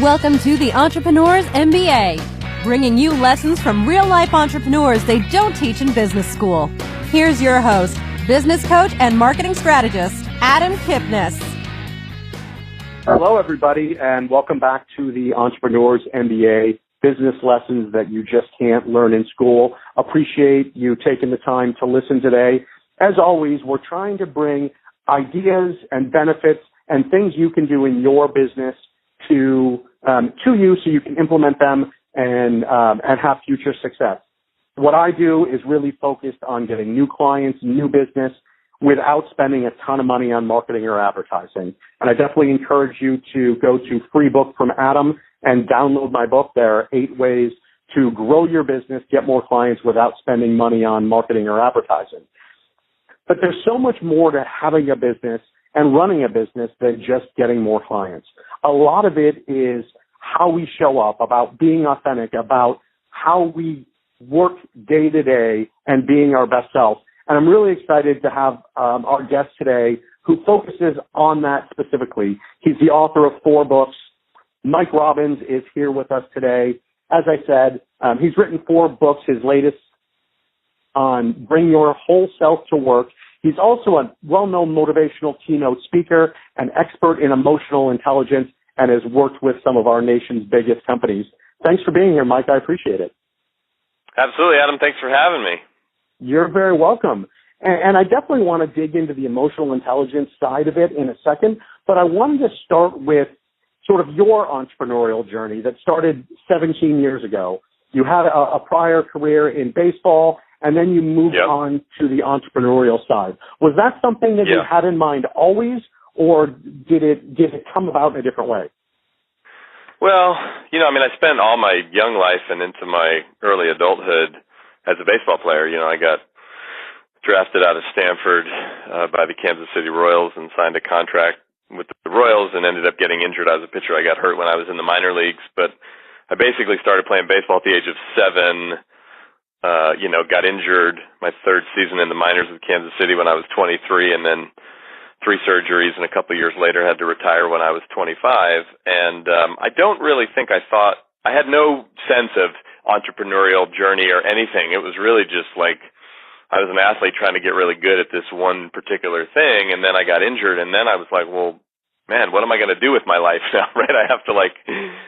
Welcome to the Entrepreneur's MBA, bringing you lessons from real-life entrepreneurs they don't teach in business school. Here's your host, business coach and marketing strategist, Adam Kipnes. Hello, everybody, and welcome back to the Entrepreneur's MBA, business lessons that you just can't learn in school. Appreciate you taking the time to listen today. As always, we're trying to bring ideas and benefits and things you can do in your business to you so you can implement them and have future success. What I do is really focused on getting new clients, new business, without spending a ton of money on marketing or advertising. And I definitely encourage you to go to Free Book from Adam and download my book. There are 8 ways to grow your business, get more clients without spending money on marketing or advertising. But there's so much more to having a business and running a business than just getting more clients. A lot of it is how we show up, about being authentic, about how we work day to day and being our best self. And I'm really excited to have our guest today who focuses on that specifically. He's the author of 4 books. Mike Robbins is here with us today. As I said, he's written 4 books, his latest on Bring Your Whole Self to Work. He's also a well-known motivational keynote speaker, an expert in emotional intelligence, and has worked with some of our nation's biggest companies. Thanks for being here, Mike. I appreciate it. Absolutely, Adam. Thanks for having me. You're very welcome. And I definitely want to dig into the emotional intelligence side of it in a second, but I wanted to start with sort of your entrepreneurial journey that started 17 years ago. You had a prior career in baseball, and then you moved on to the entrepreneurial side. Was that something that you had in mind always, or did it come about in a different way? Well, I spent all my young life and into my early adulthood as a baseball player. I got drafted out of Stanford by the Kansas City Royals and signed a contract with the Royals and ended up getting injured as a pitcher. I got hurt when I was in the minor leagues, but I basically started playing baseball at the age of 7. Got injured my 3rd season in the minors with Kansas City when I was 23, and then 3 surgeries, and a couple of years later had to retire when I was 25. And I don't really think I had no sense of entrepreneurial journey or anything. It was really just like I was an athlete trying to get really good at this one particular thing, and then I got injured, and then I was like, well, man, what am I going to do with my life now, right? I have to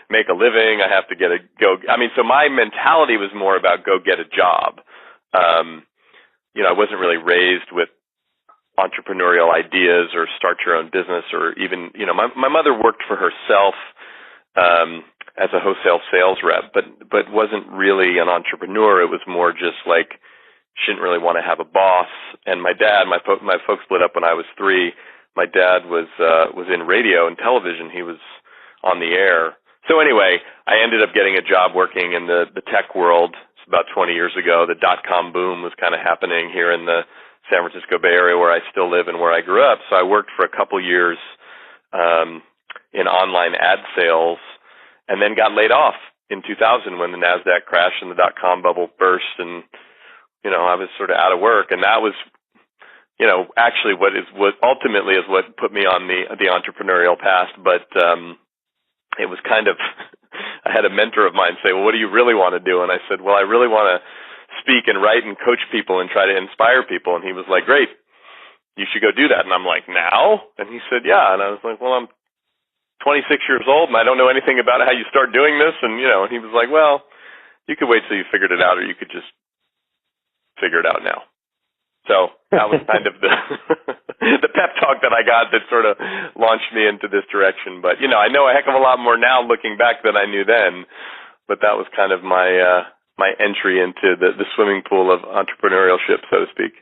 make a living. I have to so my mentality was more about go get a job. I wasn't really raised with entrepreneurial ideas or start your own business, or even, my mother worked for herself as a wholesale sales rep, but wasn't really an entrepreneur. It was more just like she didn't really want to have a boss. And my dad, my folks split up when I was 3. My dad was in radio and television. He was on the air. So anyway, I ended up getting a job working in the tech world. It's about 20 years ago. The .com boom was kind of happening here in the San Francisco Bay Area where I still live and where I grew up. So I worked for a couple years in online ad sales, and then got laid off in 2000 when the NASDAQ crashed and the .com bubble burst, and I was sort of out of work. And that was actually what ultimately is what put me on the entrepreneurial path. But it was kind of I had a mentor of mine say, well, what do you really want to do? And I said, well, I really want to speak and write and coach people and try to inspire people. And he was like, great, you should go do that. And I'm like, now? And he said, yeah. And I was like, well, I'm 26 years old and I don't know anything about how you start doing this. And, and he was like, well, you could wait till you figured it out, or you could just figure it out now. So that was kind of the pep talk that I got that sort of launched me into this direction. But, I know a heck of a lot more now looking back than I knew then. But that was kind of my entry into the swimming pool of entrepreneurship, so to speak.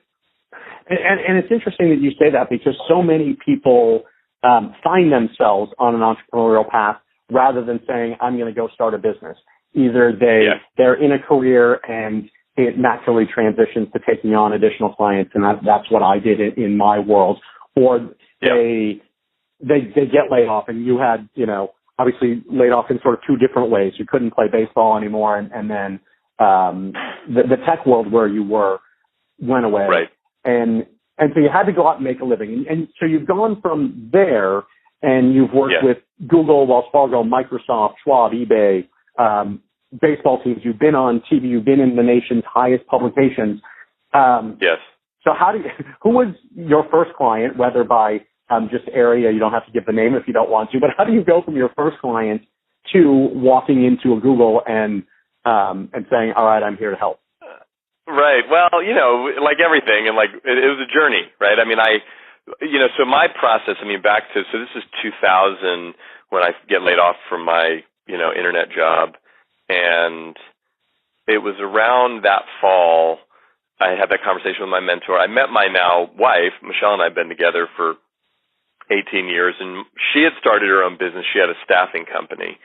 And it's interesting that you say that, because so many people find themselves on an entrepreneurial path rather than saying, I'm going to go start a business. Either they're in a career and it naturally transitions to taking on additional clients, and that's what I did in my world. Or they get laid off, and you had, obviously laid off in sort of 2 different ways. You couldn't play baseball anymore, and then the tech world where you were went away. Right. And so you had to go out and make a living. And so you've gone from there and you've worked with Google, Wells Fargo, Microsoft, Schwab, eBay, baseball teams. You've been on TV. You've been in the nation's highest publications. Yes. So who was your first client, whether by just area, you don't have to give the name if you don't want to, but how do you go from your first client to walking into a Google and saying, all right, I'm here to help? Right. Well, like everything, and like it was a journey, right? I mean, so my process, so this is 2000 when I get laid off from my, internet job. And it was around that fall, I had that conversation with my mentor. I met my now wife, Michelle, and I have been together for 18 years, and she had started her own business. She had a staffing company.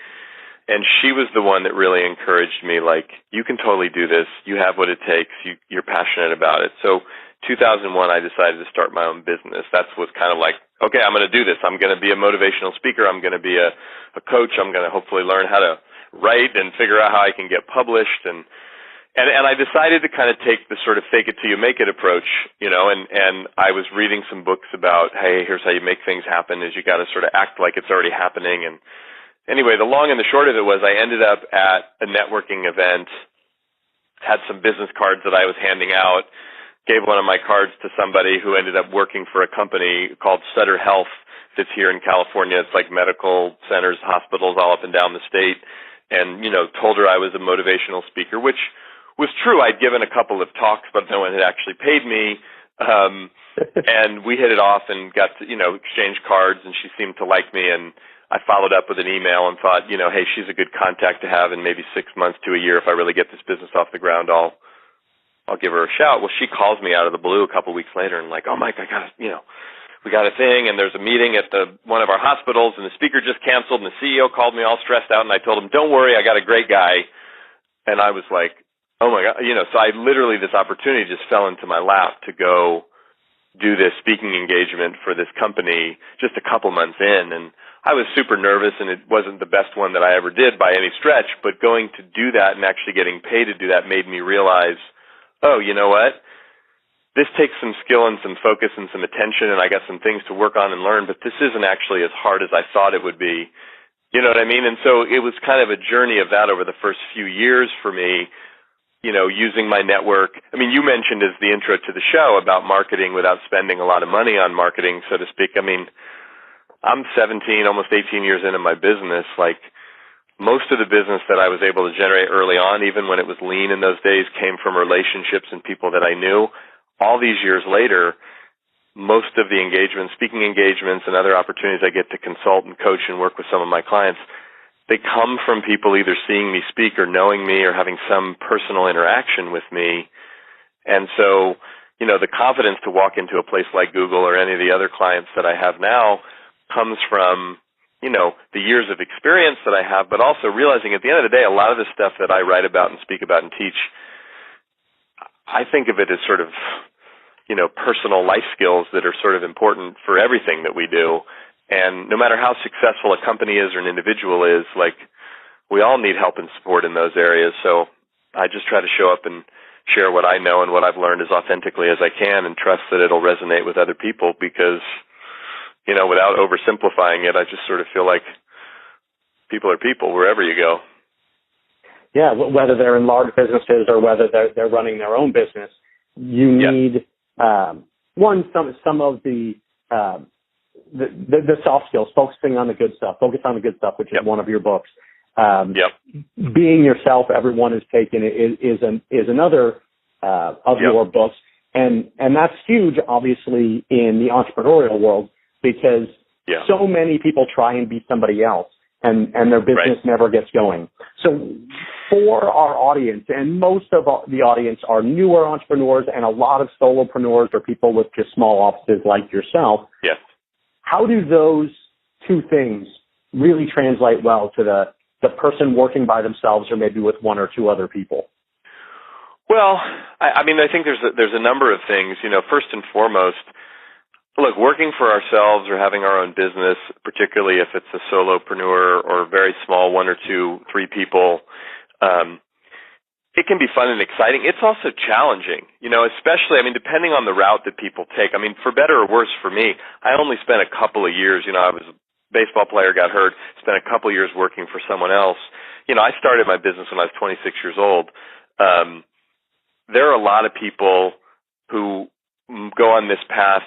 And she was the one that really encouraged me, like, you can totally do this. You have what it takes. You're passionate about it. So 2001, I decided to start my own business. That was kind of like, okay, I'm going to do this. I'm going to be a motivational speaker. I'm going to be a coach. I'm going to hopefully learn how to write and figure out how I can get published. And I decided to kind of take the sort of fake it till you make it approach, and I was reading some books about, hey, here's how you make things happen, is you got to sort of act like it's already happening. And anyway, the long and the short of it was I ended up at a networking event, had some business cards that I was handing out, gave one of my cards to somebody who ended up working for a company called Sutter Health that's here in California. It's like medical centers, hospitals all up and down the state, and, told her I was a motivational speaker, which was true. I'd given a couple of talks, but no one had actually paid me. And we hit it off and got to, exchange cards, and she seemed to like me, and I followed up with an email and thought, hey, she's a good contact to have in maybe 6 months to a year. If I really get this business off the ground, I'll give her a shout. Well, she calls me out of the blue a couple weeks later and like, oh, Mike, we got a thing, and there's a meeting at one of our hospitals, and the speaker just canceled, and the CEO called me all stressed out, and I told him, don't worry, I got a great guy. And I was like, oh my God, so I literally, this opportunity just fell into my lap to go do this speaking engagement for this company just a couple months in. And I was super nervous, and it wasn't the best one that I ever did by any stretch, but going to do that and actually getting paid to do that made me realize, oh, you know what? This takes some skill and some focus and some attention, and I got some things to work on and learn, but this isn't actually as hard as I thought it would be. You know what I mean? And so it was kind of a journey of that over the first few years for me, using my network. I mean, you mentioned as the intro to the show about marketing without spending a lot of money on marketing, so to speak. I mean, I'm 17, almost 18 years into my business. Like, most of the business that I was able to generate early on, even when it was lean in those days, came from relationships and people that I knew. All these years later, most of the engagements, speaking engagements and other opportunities I get to consult and coach and work with some of my clients, they come from people either seeing me speak or knowing me or having some personal interaction with me. And so, the confidence to walk into a place like Google or any of the other clients that I have now comes from, the years of experience that I have, but also realizing at the end of the day, a lot of the stuff that I write about and speak about and teach, I think of it as sort of, personal life skills that are sort of important for everything that we do. And no matter how successful a company is or an individual is, like, we all need help and support in those areas. So I just try to show up and share what I know and what I've learned as authentically as I can and trust that it'll resonate with other people because, without oversimplifying it, I just sort of feel like people are people wherever you go. Yeah, whether they're in large businesses or whether they're running their own business, you need some of the soft skills, focusing on the good stuff, focus on the good stuff, which is one of your books. Being yourself, everyone is taken is another of your books, and that's huge, obviously, in the entrepreneurial world because so many people try and be somebody else. And their business never gets going. So for our audience, and most of the audience are newer entrepreneurs and a lot of solopreneurs or people with just small offices like yourself. Yes. How do those two things really translate well to the person working by themselves or maybe with one or two other people? Well, I think there's a number of things. First and foremost, look, working for ourselves or having our own business, particularly if it's a solopreneur or very small, 1 or 2, 3 people, it can be fun and exciting. It's also challenging, especially, depending on the route that people take. For better or worse for me, I only spent a couple of years, I was baseball player, got hurt, spent a couple years working for someone else. I started my business when I was 26 years old. There are a lot of people who go on this path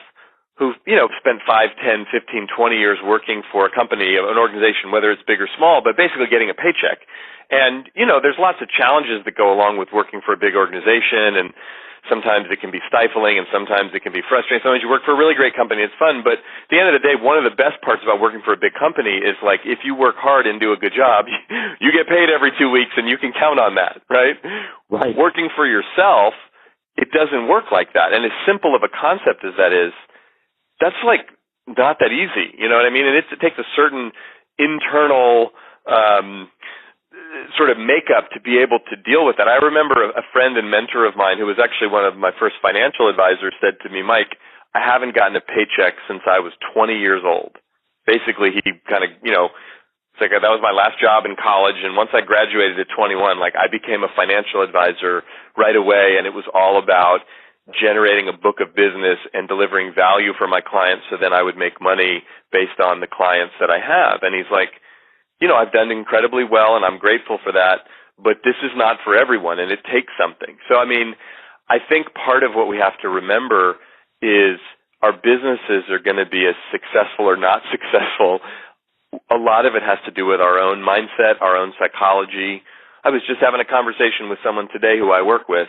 who've, spent 5, 10, 15, 20 years working for a company, an organization, whether it's big or small, but basically getting a paycheck. And, there's lots of challenges that go along with working for a big organization, and sometimes it can be stifling, and sometimes it can be frustrating. Sometimes you work for a really great company, it's fun, but at the end of the day, one of the best parts about working for a big company is, like, if you work hard and do a good job, you get paid every 2 weeks, and you can count on that, right? Right. Working for yourself, it doesn't work like that. And as simple of a concept as that is, that's, like, not that easy, you know what I mean? And it takes a certain internal sort of makeup to be able to deal with that. I remember a friend and mentor of mine who was actually one of my first financial advisors said to me, Mike, I haven't gotten a paycheck since I was 20 years old. Basically, he kind of, it's like that was my last job in college, and once I graduated at 21, like, I became a financial advisor right away, and it was all about generating a book of business and delivering value for my clients so then I would make money based on the clients that I have. And he's like, I've done incredibly well, and I'm grateful for that, but this is not for everyone, and it takes something. So, I think part of what we have to remember is our businesses are going to be as successful or not successful. A lot of it has to do with our own mindset, our own psychology. I was just having a conversation with someone today who I work with.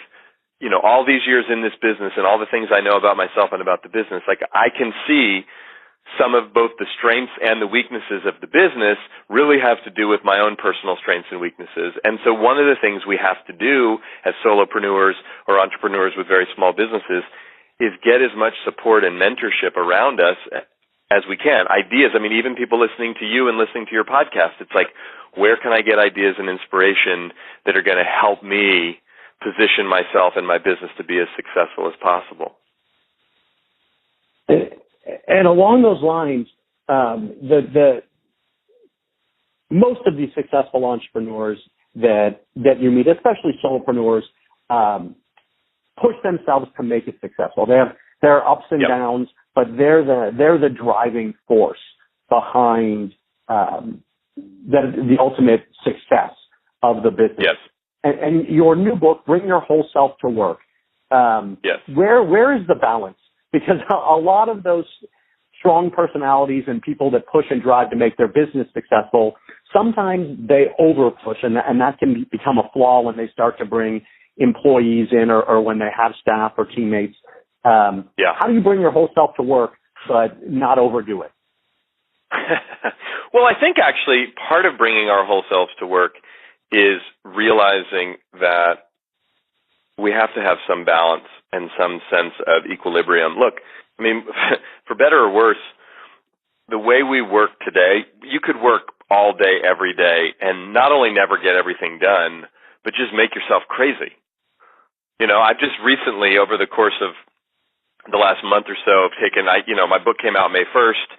All these years in this business and all the things I know about myself and about the business, like, I can see some of both the strengths and the weaknesses of the business really have to do with my own personal strengths and weaknesses. And so one of the things we have to do as solopreneurs or entrepreneurs with very small businesses is get as much support and mentorship around us as we can. Ideas, even people listening to you and listening to your podcast, it's like, where can I get ideas and inspiration that are going to help me position myself and my business to be as successful as possible? And along those lines, the most of these successful entrepreneurs that you meet, especially solopreneurs, push themselves to make it successful. There are ups and downs, but they're the driving force behind the ultimate success of the business. Yes. And your new book, Bring Your Whole Self to Work. Yes. Where is the balance? Because a lot of those strong personalities and people that push and drive to make their business successful, sometimes they over push, and that can become a flaw when they start to bring employees in or when they have staff or teammates. How do you bring your whole self to work but not overdo it? Well, I think actually part of bringing our whole selves to work is realizing that we have to have some balance and some sense of equilibrium. Look, for better or worse, the way we work today, you could work all day, every day, and not only never get everything done, but just make yourself crazy. I've just recently, over the course of the last month or so, my book came out May 1st,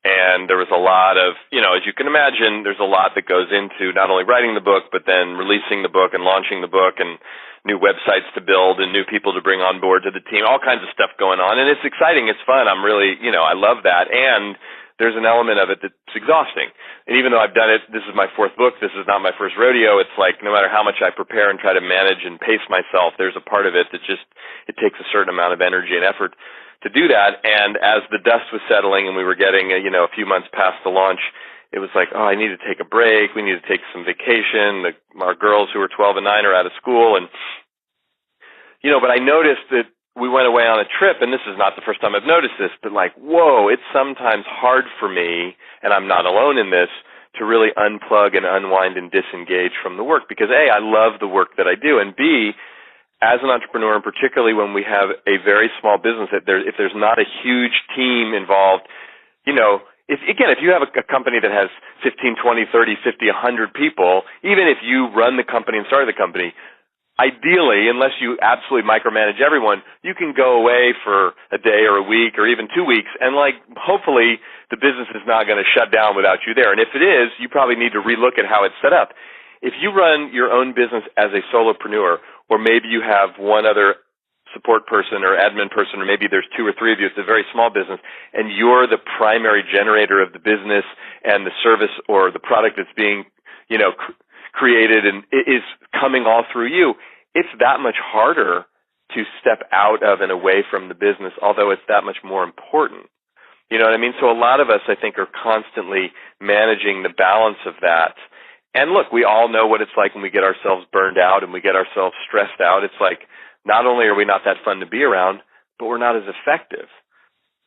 and there was a lot of, as you can imagine, there's a lot that goes into not only writing the book, but then releasing the book and launching the book and new websites to build and new people to bring on board to the team, all kinds of stuff going on. And it's exciting. It's fun. I'm really, I love that. And there's an element of it that's exhausting. And even though I've done it, this is my 4th book, this is not my first rodeo, it's like no matter how much I prepare and try to manage and pace myself, there's a part of it that just, it takes a certain amount of energy and effort to do that. And as the dust was settling and we were getting, a few months past the launch, it was like, I need to take a break. We need to take some vacation. Our girls who are 12 and 9 are out of school. And, but I noticed that we went away on a trip, and this is not the first time I've noticed this, but like, whoa, it's sometimes hard for me, and I'm not alone in this, to really unplug and unwind and disengage from the work. Because A, I love the work that I do, and B, as an entrepreneur, and particularly when we have a very small business, if there's not a huge team involved, if you have a company that has 15, 20, 30, 50, 100 people, even if you run the company and started the company, ideally, unless you absolutely micromanage everyone, you can go away for a day or a week or even 2 weeks, and hopefully the business is not going to shut down without you there. And if it is, you probably need to relook at how it's set up. If you run your own business as a solopreneur, or maybe you have one other support person or admin person, or maybe there's 2 or 3 of you. It's a very small business, and you're the primary generator of the business and the service or the product that's being, created and is coming all through you. It's that much harder to step out of and away from the business, although it's that much more important. You know what I mean? So a lot of us, I think, are constantly managing the balance of that. And look, we all know what it's like when we get ourselves burned out and we get ourselves stressed out. It's like, not only are we not that fun to be around, but we're not as effective.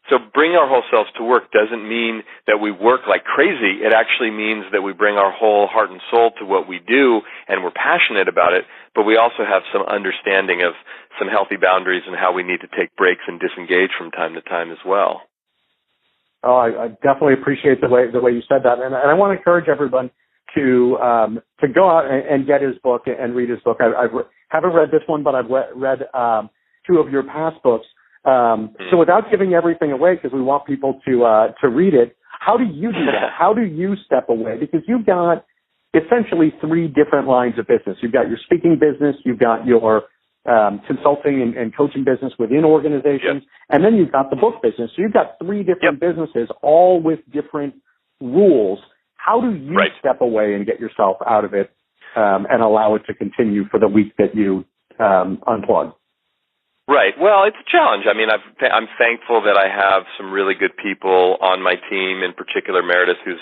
So bring our whole selves to work doesn't mean that we work like crazy. It actually means that we bring our whole heart and soul to what we do, and we're passionate about it, but we also have some understanding of some healthy boundaries and how we need to take breaks and disengage from time to time as well. Oh, I definitely appreciate the way you said that, and I want to encourage everyone to go out and get his book and read his book. I haven't read this one, but I've read 2 of your past books. So without giving everything away, because we want people to read it, how do you do that? How do you step away? Because you've got essentially 3 different lines of business. You've got your speaking business, you've got your consulting and coaching business within organizations, and then you've got the book business. So you've got 3 different businesses, all with different rules. How do you step away and get yourself out of it and allow it to continue for the week that you unplug? Right. Well, it's a challenge. I mean, I'm thankful that I have some really good people on my team, in particular Meredith, who's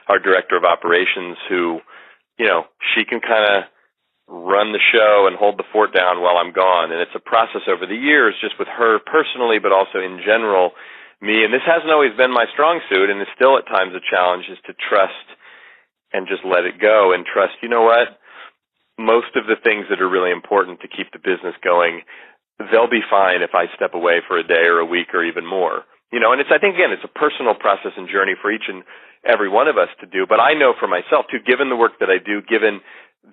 our director of operations, who, she can kind of run the show and hold the fort down while I'm gone. And it's a process over the years, just with her personally, but also in general, me. And this hasn't always been my strong suit, and it's still at times a challenge, is to trust and just let it go and trust, you know what, most of the things that are really important to keep the business going, they'll be fine if I step away for a day or a week or even more. And I think, again, it's a personal process and journey for each and every one of us to do. But I know for myself, too, given the work that I do, given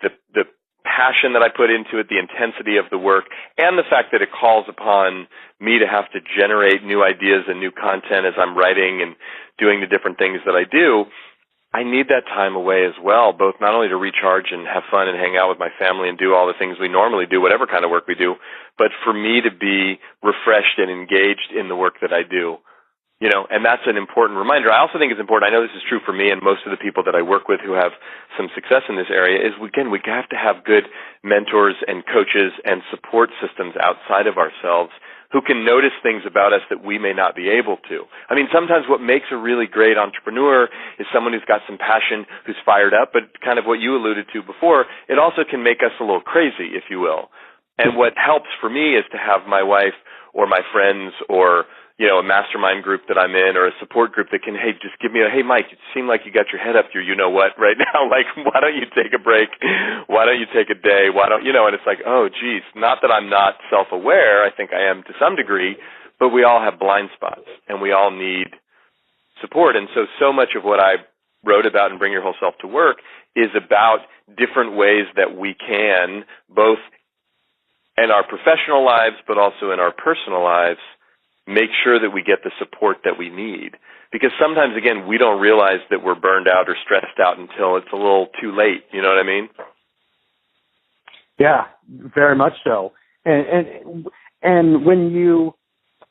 the passion that I put into it, the intensity of the work, and the fact that it calls upon me to have to generate new ideas and new content as I'm writing and doing the different things that I do, I need that time away as well, both not only to recharge and have fun and hang out with my family and do all the things we normally do, whatever kind of work we do, but for me to be refreshed and engaged in the work that I do. And that's an important reminder. I also think it's important, I know this is true for me and most of the people that I work with who have some success in this area, is, again, we have to have good mentors and coaches and support systems outside of ourselves who can notice things about us that we may not be able to. I mean, sometimes what makes a really great entrepreneur is someone who's got some passion, who's fired up, but kind of what you alluded to before, it also can make us a little crazy, if you will. And what helps for me is to have my wife or my friends or a mastermind group that I'm in or a support group that can, just give me hey, Mike, it seemed like you got your head up your you-know-what right now. Like, why don't you take a break? Why don't you take a day? Why don't, and it's like, oh, geez, not that I'm not self-aware. I think I am to some degree, but we all have blind spots and we all need support. And so much of what I wrote about in Bring Your Whole Self to Work is about different ways that we can, both in our professional lives, but also in our personal lives, make sure that we get the support that we need. Because sometimes, again, we don't realize that we're burned out or stressed out until it's a little too late. You know what I mean? Yeah, very much so. And when you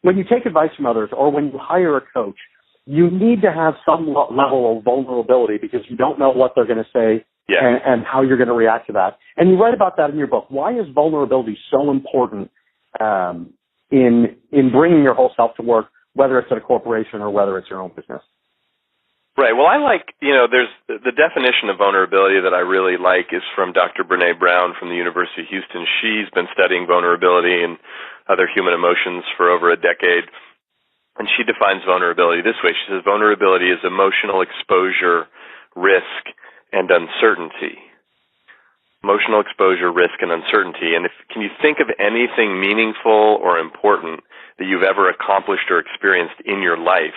take advice from others or when you hire a coach, you need to have some level of vulnerability because you don't know what they're going to say and how you're going to react to that. And you write about that in your book. Why is vulnerability so important in bringing your whole self to work, whether it's at a corporation or whether it's your own business? Right. Well, I like, there's the definition of vulnerability that I really like is from Dr. Brené Brown from the University of Houston. She's been studying vulnerability and other human emotions for over a decade, and she defines vulnerability this way. She says vulnerability is emotional exposure, risk, and uncertainty. Emotional exposure, risk, and uncertainty. And can you think of anything meaningful or important that you've ever accomplished or experienced in your life,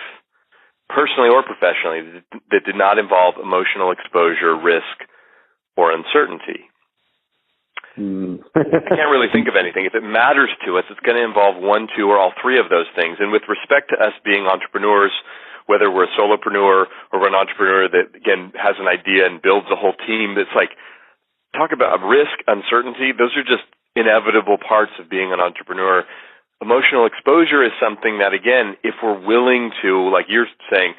personally or professionally, that did not involve emotional exposure, risk, or uncertainty? I can't really think of anything. If it matters to us, it's going to involve 1, 2, or all 3 of those things. And with respect to us being entrepreneurs, whether we're a solopreneur or we're an entrepreneur that, again, has an idea and builds a whole team, that's like, talk about risk, uncertainty. Those are just inevitable parts of being an entrepreneur. emotional exposure is something that, again, if we're willing to, like you're saying,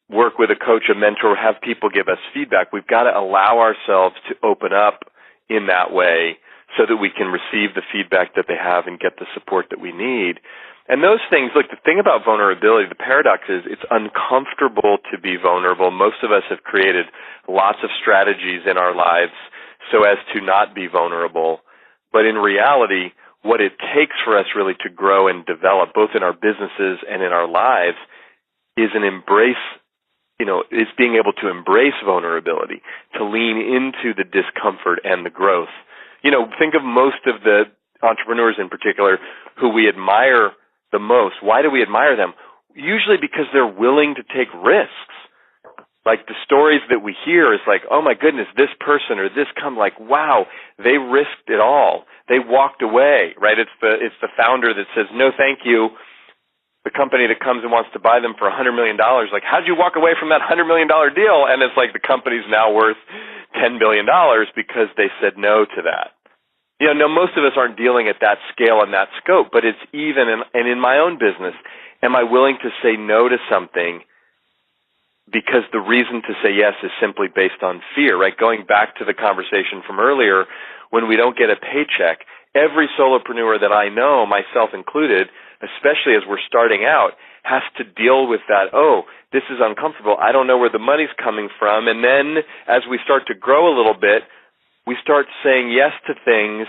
work with a coach, a mentor, have people give us feedback, we've got to allow ourselves to open up in that way so that we can receive the feedback that they have and get the support that we need. And those things, look, the thing about vulnerability, the paradox is it's uncomfortable to be vulnerable. Most of us have created lots of strategies in our lives so as to not be vulnerable. But in reality, what it takes for us really to grow and develop, both in our businesses and in our lives, is an embrace, is being able to embrace vulnerability, to lean into the discomfort and the growth. Think of most of the entrepreneurs in particular who we admire the most. Why do we admire them? Usually because they're willing to take risks. Like the stories that we hear is like, oh my goodness, this person or this like, wow, they risked it all. They walked away, right? It's the founder that says, no, thank you. The company that comes and wants to buy them for $100 million, like, how'd you walk away from that $100 million deal? And it's like the company's now worth $10 billion because they said no to that. No, most of us aren't dealing at that scale and that scope, but it's even, and in my own business, am I willing to say no to something because the reason to say yes is simply based on fear, right? Going back to the conversation from earlier, when we don't get a paycheck, every solopreneur that I know, myself included, especially as we're starting out, has to deal with that, oh, this is uncomfortable, I don't know where the money's coming from, and then as we start to grow a little bit, we start saying yes to things,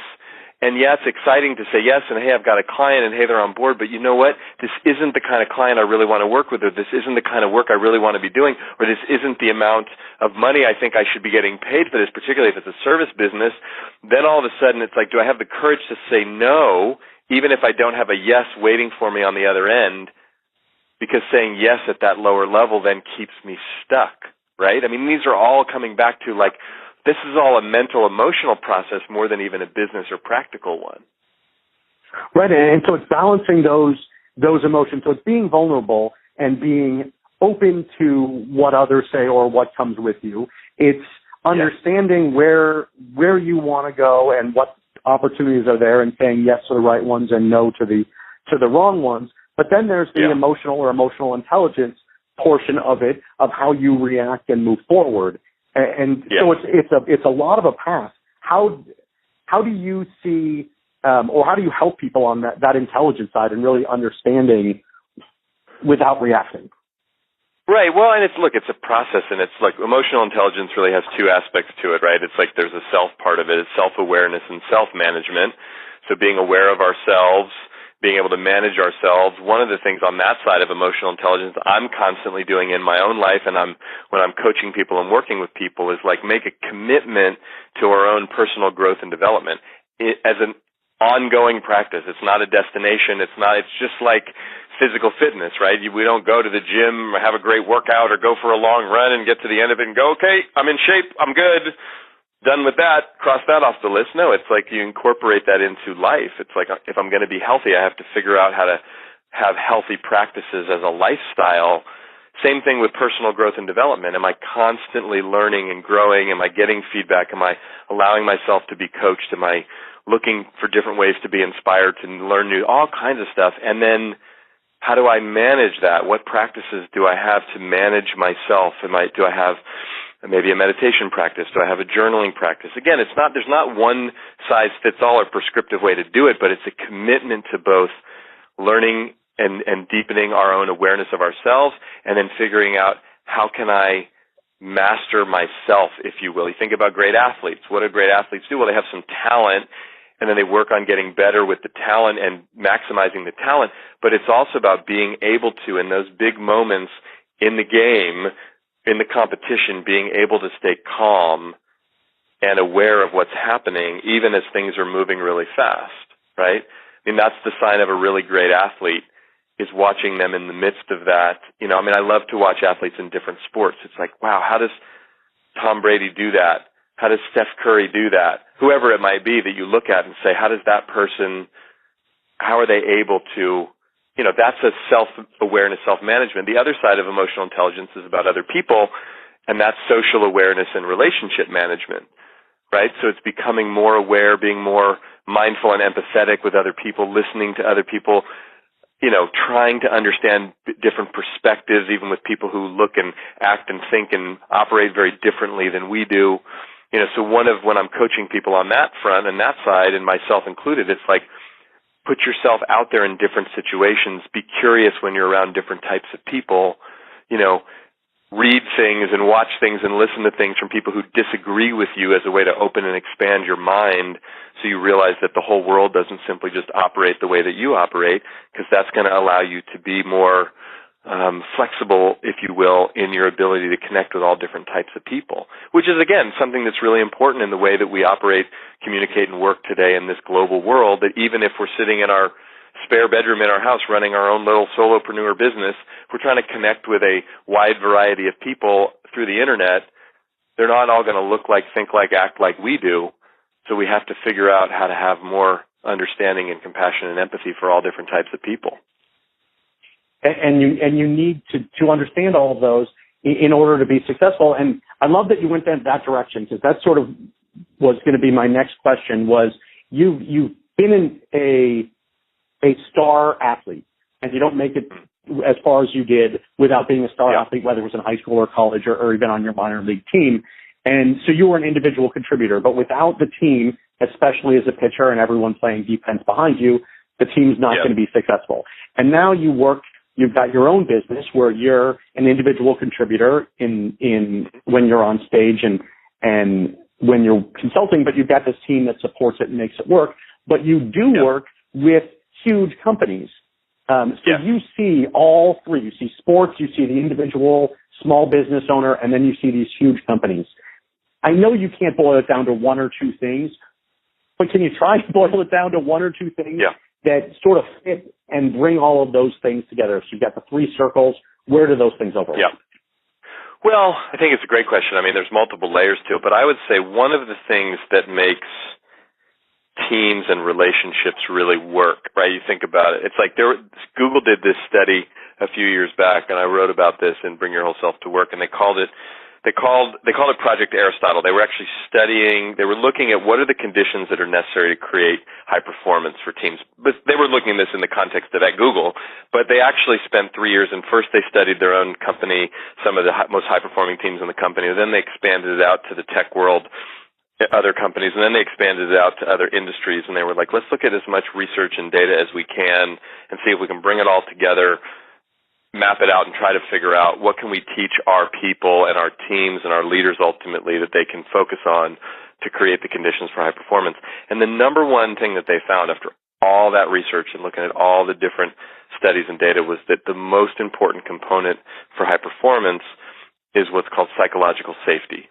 and yeah, it's exciting to say yes, and hey, I've got a client, and hey, they're on board, but you know what? This isn't the kind of client I really want to work with, or this isn't the kind of work I really want to be doing, or this isn't the amount of money I think I should be getting paid for this, particularly if it's a service business. Then all of a sudden it's like, do I have the courage to say no, even if I don't have a yes waiting for me on the other end? Because saying yes at that lower level then keeps me stuck, right? I mean, these are all coming back to like, this is all a mental, emotional process more than even a business or practical one. Right, and so it's balancing those emotions. So it's being vulnerable and being open to what others say or what comes with you. It's understanding where you want to go and what opportunities are there and saying yes to the right ones and no to the wrong ones. But then there's the emotional or emotional intelligence portion of it, of how you react and move forward. And so it's a lot of a path. How do you see, or how do you help people on that intelligence side and really understanding without reacting? Right. Well, and it's a process, and it's like emotional intelligence really has two aspects to it, right? It's like there's a self part of it, it's self-awareness and self-management. So being aware of ourselves, being able to manage ourselves. One of the things on that side of emotional intelligence I'm constantly doing in my own life, and when I'm coaching people and working with people, is like make a commitment to our own personal growth and development as an ongoing practice. It's not a destination. It's just like physical fitness, right? We don't go to the gym or have a great workout or go for a long run and get to the end of it and go, okay, I'm in shape, I'm good. Done with that, cross that off the list. No, it's like you incorporate that into life. It's like if I'm going to be healthy, I have to figure out how to have healthy practices as a lifestyle. Same thing with personal growth and development. Am I constantly learning and growing? Am I getting feedback? Am I allowing myself to be coached? Am I looking for different ways to be inspired to learn all kinds of stuff? And then how do I manage that? What practices do I have to manage myself? Do I have maybe a meditation practice? Do I have a journaling practice? Again, there's not one size fits all or prescriptive way to do it, but it's a commitment to both learning and deepening our own awareness of ourselves and then figuring out how can I master myself, if you will. You think about great athletes. What do great athletes do? Well, they have some talent and then they work on getting better with the talent and maximizing the talent, but it's also about being able to, in those big moments in the game, in the competition, being able to stay calm and aware of what's happening, even as things are moving really fast, right? I mean, that's the sign of a really great athlete, is watching them in the midst of that. I love to watch athletes in different sports. It's like, wow, how does Tom Brady do that? How does Steph Curry do that? Whoever it might be that you look at and say, how are they able to, that's a self-awareness, self-management. The other side of emotional intelligence is about other people, and that's social awareness and relationship management, right? So it's becoming more aware, being more mindful and empathetic with other people, listening to other people, trying to understand different perspectives, even with people who look and act and think and operate very differently than we do. So when I'm coaching people on that front and that side, and myself included, it's like, put yourself out there in different situations, be curious when you're around different types of people, read things and watch things and listen to things from people who disagree with you as a way to open and expand your mind, so you realize that the whole world doesn't simply just operate the way that you operate, because that's going to allow you to be more flexible, if you will, in your ability to connect with all different types of people, which is, again, something that's really important in the way that we operate, communicate, and work today in this global world, that even if we're sitting in our spare bedroom in our house running our own little solopreneur business, if we're trying to connect with a wide variety of people through the internet, they're not all going to look like, think like, act like we do. So we have to figure out how to have more understanding and compassion and empathy for all different types of people. And you need to understand all of those in order to be successful. And I love that you went in that direction, because that sort of was going to be my next question. Was you've been a star athlete, and you don't make it as far as you did without being a star athlete, whether it was in high school or college or even on your minor league team. And so you were an individual contributor, but without the team, especially as a pitcher and everyone playing defense behind you, the team's not going to be successful. And now you've got your own business where you're an individual contributor in when you're on stage and when you're consulting, but you've got this team that supports it and makes it work. But you do work with huge companies. You see all three. You see sports, you see the individual small business owner, and then you see these huge companies. I know you can't boil it down to one or two things, but can you try to boil it down to one or two things that sort of fit and bring all of those things together? So you've got the three circles. Where do those things overlap? Yeah. Well, I think it's a great question. I mean, there's multiple layers to it, but I would say one of the things that makes teams and relationships really work, right? You think about it. It's like Google did this study a few years back, and I wrote about this in Bring Your Whole Self to Work, and they called it Project Aristotle. They were actually looking at what are the conditions that are necessary to create high performance for teams. But they were looking at this in the context of at Google, but they actually spent 3 years, and first they studied their own company, some of the most high performing teams in the company, and then they expanded it out to the tech world, other companies, and then they expanded it out to other industries, and they were like, let's look at as much research and data as we can and see if we can bring it all together, map it out, and try to figure out what can we teach our people and our teams and our leaders ultimately that they can focus on to create the conditions for high performance. And the number one thing that they found after all that research and looking at all the different studies and data was that the most important component for high performance is what's called psychological safety.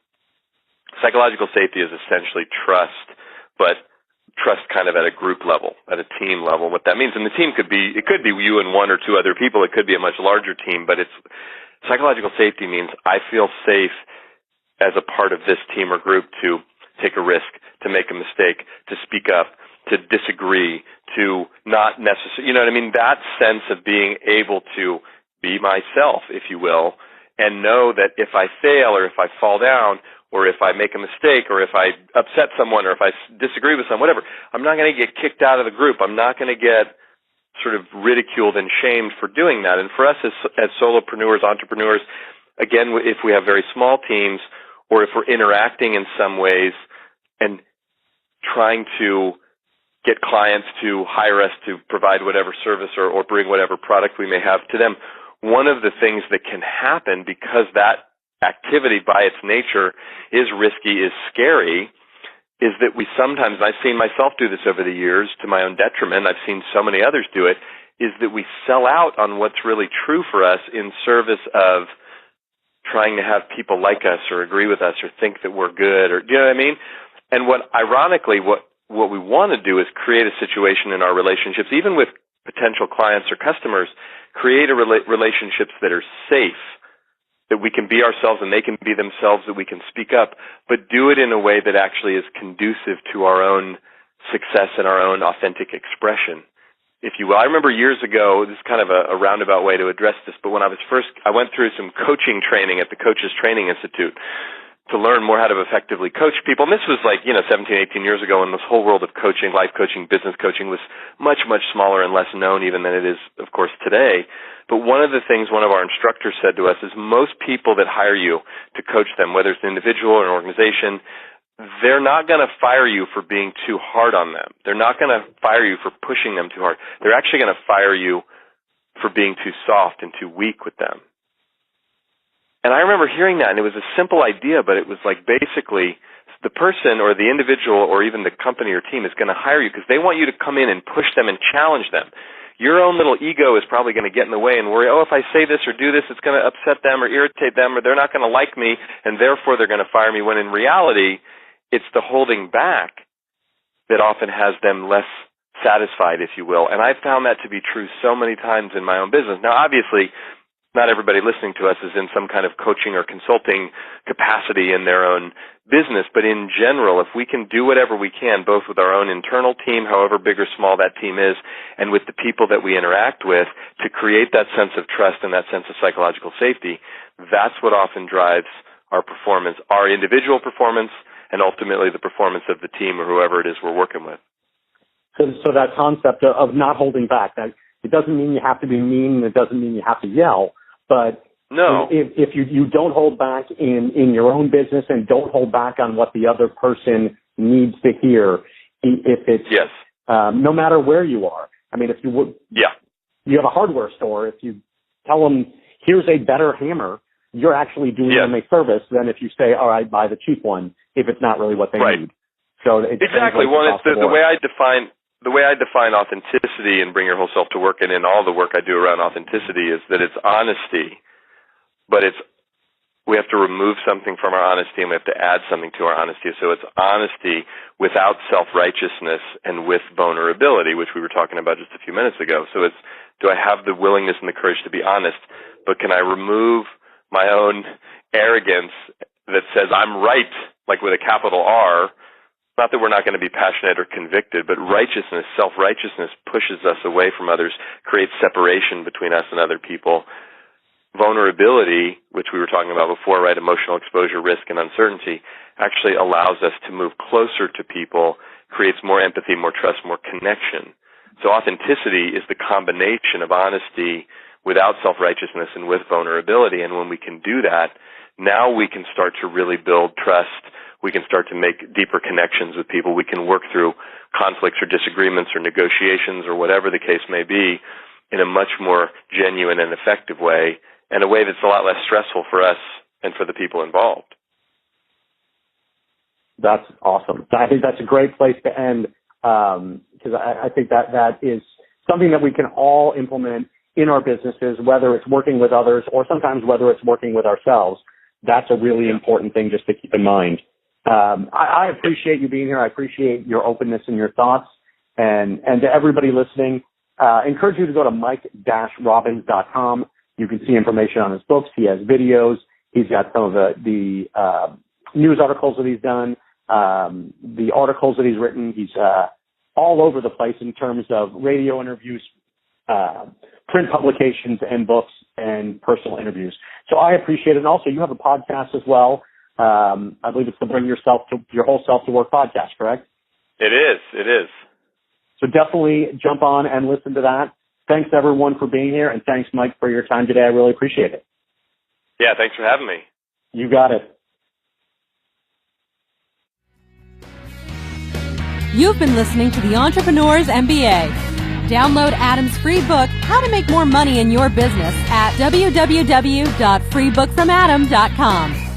Psychological safety is essentially trust, but trust kind of at a group level, at a team level. What that means, and the team could be you and one or two other people. It could be a much larger team, but it's psychological safety means I feel safe as a part of this team or group to take a risk, to make a mistake, to speak up, to disagree, to not necessarily, you know what I mean? That sense of being able to be myself, if you will, and know that if I fail or if I fall down or if I make a mistake, or if I upset someone, or if I disagree with someone, whatever, I'm not going to get kicked out of the group. I'm not going to get sort of ridiculed and shamed for doing that. And for us as solopreneurs, entrepreneurs, again, if we have very small teams, or if we're interacting in some ways and trying to get clients to hire us to provide whatever service or bring whatever product we may have to them, one of the things that can happen because that activity by its nature is risky, is scary, is that we sometimes, and I've seen myself do this over the years to my own detriment, I've seen so many others do it, is that we sell out on what's really true for us in service of trying to have people like us or agree with us or think that we're good, or do you know what I mean? And ironically, what we want to do is create a situation in our relationships, even with potential clients or customers, create relationships that are safe, that we can be ourselves and they can be themselves, that we can speak up, but do it in a way that actually is conducive to our own success and our own authentic expression, if you will. I remember years ago, this is kind of a roundabout way to address this, but when I went through some coaching training at the Coaches Training Institute to learn more how to effectively coach people. And this was 17, 18 years ago, when this whole world of coaching, life coaching, business coaching was much, much smaller and less known even than it is, of course, today. But one of the things one of our instructors said to us is most people that hire you to coach them, whether it's an individual or an organization, they're not going to fire you for being too hard on them. They're not going to fire you for pushing them too hard. They're actually going to fire you for being too soft and too weak with them. And I remember hearing that, and it was a simple idea, but it was basically the person or the individual or even the company or team is going to hire you because they want you to come in and push them and challenge them. Your own little ego is probably going to get in the way and worry, if I say this or do this, it's going to upset them or irritate them, or they're not going to like me, and therefore they're going to fire me, when in reality, it's the holding back that often has them less satisfied, if you will. And I've found that to be true so many times in my own business. Now, obviously, not everybody listening to us is in some kind of coaching or consulting capacity in their own business, but in general, if we can do whatever we can, both with our own internal team, however big or small that team is, and with the people that we interact with, to create that sense of trust and that sense of psychological safety, that's what often drives our performance, our individual performance, and ultimately the performance of the team or whoever it is we're working with. So that concept of not holding back, that it doesn't mean you have to be mean, it doesn't mean you have to yell, but no. If you don't hold back in your own business and don't hold back on what the other person needs to hear, if it's yes. No matter where you are. I mean, if you have a hardware store, if you tell them, here's a better hammer, you're actually doing them a service than if you say, all right, buy the cheap one, if it's not really what they need. So exactly. Well, it's the way I define authenticity and bring your whole self to work, and in all the work I do around authenticity, is that it's honesty, but we have to remove something from our honesty and we have to add something to our honesty. So it's honesty without self-righteousness and with vulnerability, which we were talking about just a few minutes ago. So it's, do I have the willingness and the courage to be honest, but can I remove my own arrogance that says I'm right, like with a capital R? Not that we're not going to be passionate or convicted, but righteousness, self-righteousness pushes us away from others, creates separation between us and other people. Vulnerability, which we were talking about before, right, emotional exposure, risk, and uncertainty, actually allows us to move closer to people, creates more empathy, more trust, more connection. So authenticity is the combination of honesty without self-righteousness and with vulnerability. And when we can do that, now we can start to really build trust. We can start to make deeper connections with people. We can work through conflicts or disagreements or negotiations or whatever the case may be in a much more genuine and effective way, and a way that's a lot less stressful for us and for the people involved. That's awesome. I think that's a great place to end, because I think that is something that we can all implement in our businesses, whether it's working with others or sometimes whether it's working with ourselves. That's a really important thing just to keep in mind. I appreciate you being here. I appreciate your openness and your thoughts. And to everybody listening, encourage you to go to mike-robbins.com. You can see information on his books. He has videos. He's got some of the news articles that he's done, the articles that he's written. He's all over the place in terms of radio interviews, print publications, and books, and personal interviews. So I appreciate it. And also, you have a podcast as well. I believe it's the Bring Your Whole Self to Work podcast, correct? It is. So definitely jump on and listen to that. Thanks, everyone, for being here, and thanks, Mike, for your time today. I really appreciate it. Yeah, thanks for having me. You got it. You've been listening to the Entrepreneur's MBA. Download Adam's free book, How to Make More Money in Your Business, at www.freebookfromadam.com.